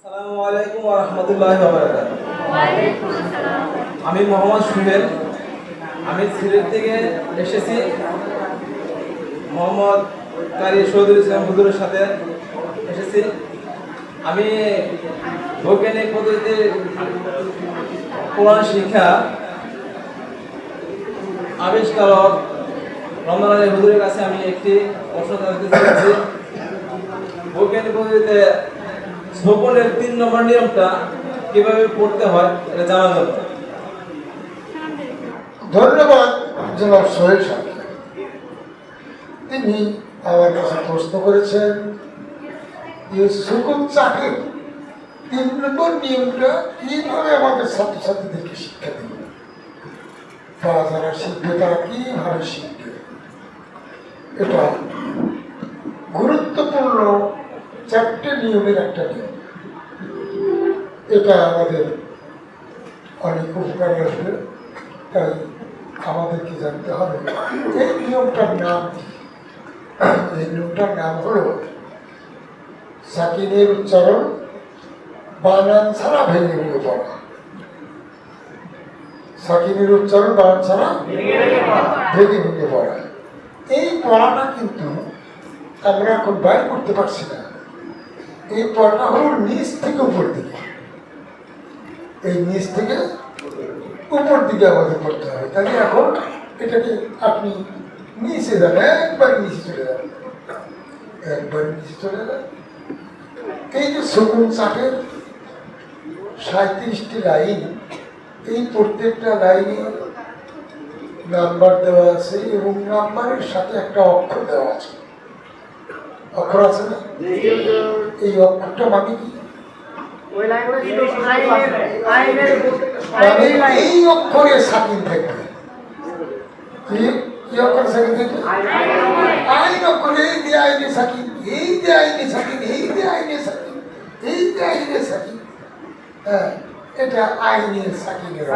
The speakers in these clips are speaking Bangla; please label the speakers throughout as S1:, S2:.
S1: আসসালামু আলাইকুম ওয়া রাহমাতুল্লাহি ওয়া বারাকাতুহু। ওয়া আলাইকুম আসসালাম। আমি মোহাম্মদ সুহেল। আমি সিলেট থেকে এসেছি মোহাম্মদ কারি শহীদুল ইসলাম হুজুরের সাথে এসেছি। আমি বৈজ্ঞানিক পদ্ধতিতে কোরআন শিক্ষা আবিষ্কারক রমজান হুজুরের কাছে আমি একটি প্রশ্ন জানতে চাইছি। বৈজ্ঞানিক পদ্ধতিতে সোপনের 3 নম্বর নিয়মটা কিভাবে পড়তে হয় এটা জানার জন্য।
S2: ধন্যবাদ জনাব সোহেল সাহেব। তিনি আমার কাছে প্রশ্ন করেছেন যে সুকুন চাকের 3 নম্বর নিয়মটা কিভাবে আমাদের ছাত্রছাত্রীদেরকে শিক্ষা দেবে, বা যারা শিখবে তারা কিভাবে শিখবে। এটা গুরুত্বপূর্ণ 4টে নিয়মের একটা নিয়ম। এটা আমাদের অনেক উপকার আসবে, তাই আমাদেরকে জানতে হবে এই নিয়মটার নাম কি। এই নিয়মটার নাম হলো সাকিনের উচ্চারণ বানান ছাড়া ভেঙে ভেঙে পড়া। সাকিনের উচ্চারণ বানান ছাড়া ভেঙে ভেঙে পড়া। এই পড়াটা কিন্তু আমরা এখন বাইর করতে পারছি না। এই পড়াটা হলো নিচ থেকে উপর দিকে, এই নিচ থেকে উপর দিকে আমাদের করতে হবে। তাহলে এখন এটাকে আপনি নিচে যান, একবার নিচে চলে যান, একবার নিচে চলে যান। এই যে সুকুন চাকের 37টি লাইন, এই প্রত্যেকটা লাইনে নাম্বার দেওয়া আছে এবং নাম্বারের সাথে একটা অক্ষর দেওয়া আছে। অক্ষর আছে না? এই অক্ষরটা মানে কি? এই অক্ষরে সাকিন থাকবে। কি অক্ষর সাকিন থাকবে? আইন অক্ষরে এই যে আইনে সাকিন, এই যে আইনে সাকিন, এই যে আইনে সাকিন, এই যে আইনে সাকিন। হ্যাঁ, এটা আইনে সাকিনের।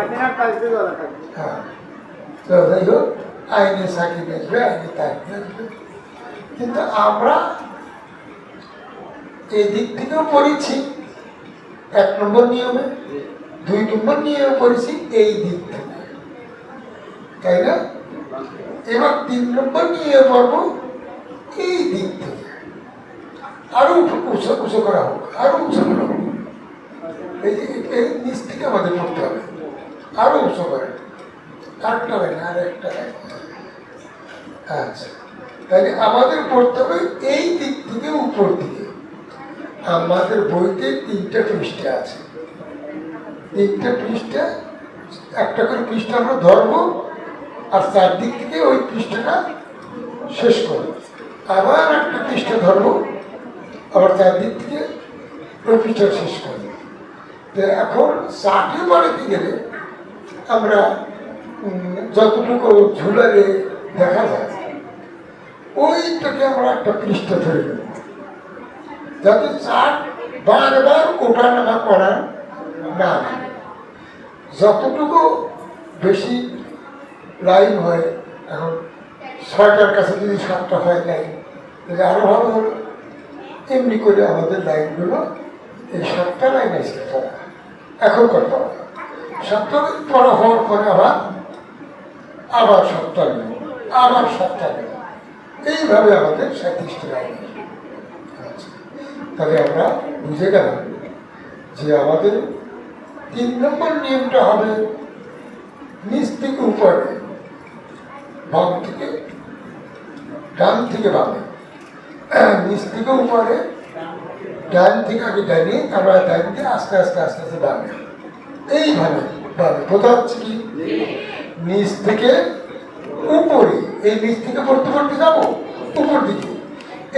S2: হ্যাঁ, তো যাই হোক, আইনে সাকিন আসবে, আইনে তাকিন আসবে। কিন্তু আমরা এই দিক থেকেও পড়েছি 1 নম্বর নিয়মে, 2 নম্বর নিয়মে পড়েছি এই দিক থেকে, তাই না? এবার 3 নম্বর নিয়ে পড়বো এই দিক থেকে। আরো উঁচু করা হোক, আরো উঁচু করা হোক। এই যে এই নিচ থেকে আমাদের পড়তে হবে, আরো উঁচু করে, আরেকটা লাইন, আর একটা লাইন। আচ্ছা, তাহলে আমাদের পড়তে হবে এই দিক থেকে উপর দিকে। আমাদের বইতে 3টে পৃষ্ঠা আছে। 3টে পৃষ্ঠা, একটা করে পৃষ্ঠা আমরা ধরবো, আর 4 দিক থেকে ওই পৃষ্ঠাটা শেষ করবো। আবার একটা পৃষ্ঠা ধরবো, আবার 4 দিক থেকে ওই পৃষ্ঠা শেষ করবো। তো এখন 60 বাড়াতে গেলে আমরা যতটুকু ঝুলালে দেখা যায় ওইটাকে আমরা একটা পৃষ্ঠা ধরে নেব, যাতে 4 বারবার ওঠা নামা করা না। যতটুকু বেশি লাইন হয়, এখন 6টার কাছে যদি 7টা হয় লাইন, তাহলে আরো ভালো হলো। এমনি করে আমাদের লাইনগুলো এই 7টা লাইন আসলে পড়া, এখন করতে হবে। 7টা লাইন পড়া হওয়ার পরে আবার 7টা লাইন, আবার 7টা লাইন, এইভাবে আমাদের 37টি লাইন। তাহলে আমরা বুঝে গেলাম যে আমাদের 3 নম্বর নিয়মটা হবে নিচ থেকে উপরে, বাম থেকে ডান থেকে বামে, নিচ থেকে উপরে, ডান থেকে আগে ডানে, তারপরে ডান দিয়ে আস্তে আস্তে আস্তে আস্তে বামে, এইভাবে বামে। বোঝা হচ্ছে কি? নিচ থেকে উপরে, এই নিচ থেকে পড়তে পড়তে যাবো উপর দিকে,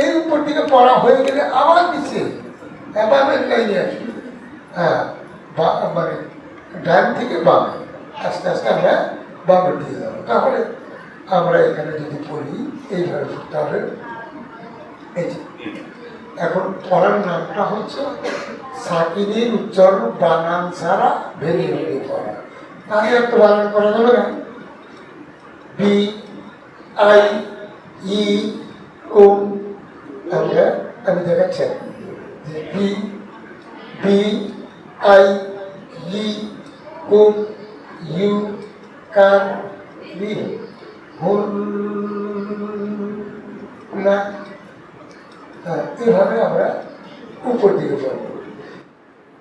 S2: এই উপর দিকে পড়া হয়ে গেলে আবার নিচে বামের লাইনে আসবে। হ্যাঁ, মানে ডান থেকে বামে আস্তে আস্তে আমরা বামের দিকে যাবো। তাহলে আমরা এখানে যদি পড়ি এইভাবে পড়তে হবে। এই যে এখন পড়ার নামটা হচ্ছে সাকিনের উচ্চারণ বানান ছাড়া ভেঙে ভেঙে পড়া। তাহলে আর তো বানান করা যাবে না। BI E O, আমি দেখাচ্ছি যে বি আই ই কুম ইউ কার রি হুল না। এভাবে আমরা উপর দিকে পড়ব।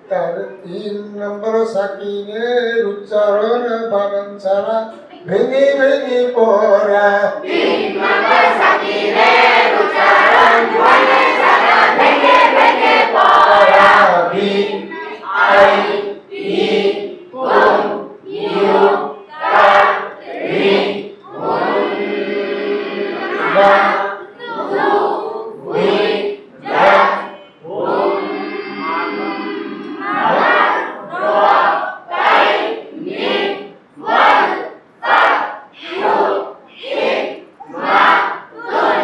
S2: তাহলে 3 নম্বর সাকিনের উচ্চারণ বানান ছাড়া ভেঙে ভেঙে পড়া।
S3: 3 নম্বর সাকিনের উচ্চারণ বানান ছাড়া ভেঙে ভেঙে পড়া।
S2: বি আই ই
S3: কুম ইউ কার রি হুল
S2: না
S3: দু উই দা হুম মা র তাই নি ওয়াল ফা ইউ হি মা তুন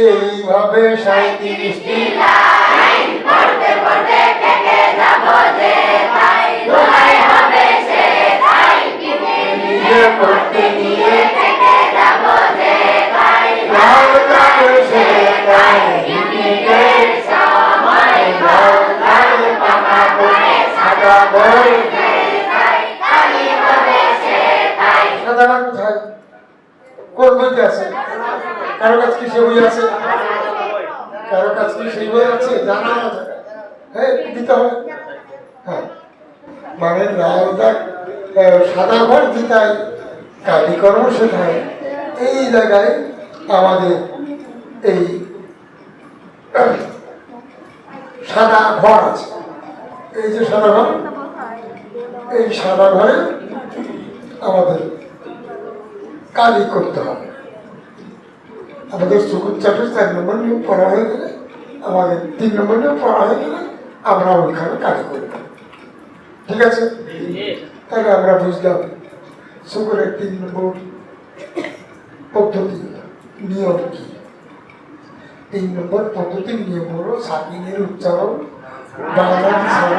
S2: এইভাবে 37টি
S3: লাইন পড়তে পড়তে থেকে যাব যে তাই দোলাই হবে সে তাই
S2: নিজে পড়তে গিয়ে
S3: থেকে যাব যে তাই
S2: লাল লাগে সে তাই
S3: পিকনিকের সময় লাল লাল পাকা করে
S2: সাদা বই
S3: তাই কালি হবে সে তাই
S2: সাদাটা কোথায়? কোন বইতে আছে? কারো কাছে কি সে বই আছে? কারো কাছে কি সেই বই আছে? জানা আছে? হ্যাঁ, দিতে হবে। হ্যাঁ, মানে লাল দাগ সাদা ঘর দিতাই কালি কর্ম শেখায়। এই জায়গায় আমাদের এই সাদা ঘর আছে। এই যে সাদা ঘর, এই সাদা ঘরে আমাদের কালি করতে হবে। আমাদের চকুর চাটুর 4 নম্বর নিয়ম পড়া হয়ে গেলে, আমাদের 3 নম্বর নিয়ম পড়া হয়ে গেলে আমরা ওইখানে কালি করব। ঠিক আছে? তাহলে আমরা বুঝলাম চকুরের 3 নম্বর পদ্ধতি নিয়ম কি। 3 নম্বর পদ্ধতির নিয়ম হলো সাকিনের উচ্চারণ বাংলা ছাড়া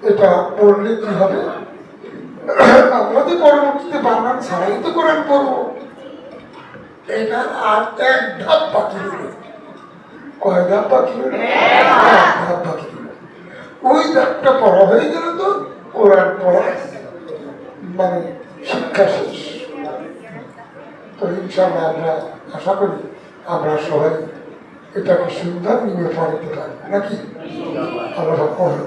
S2: এটা পড়লে কি হবে? আমরা তো পরবর্তীতে বাংলা ছাড়াই তো কোরআন পড়বো। এটা আর 1 ধাপ বাকি রইল। কয় ধাপ বাকি রইল? 1 ধাপ বাকি রইল। ওই ধাপটা পড়া হয়ে গেল তো কোরআন পড়া মানে শিক্ষা শেষ। তো ইনশাআল্লাহ আমরা আশা করি আমরা সবাই এটাকে সুন্দর নিয়ে পড়াতে পারি নাকি? আমরা সব করুন।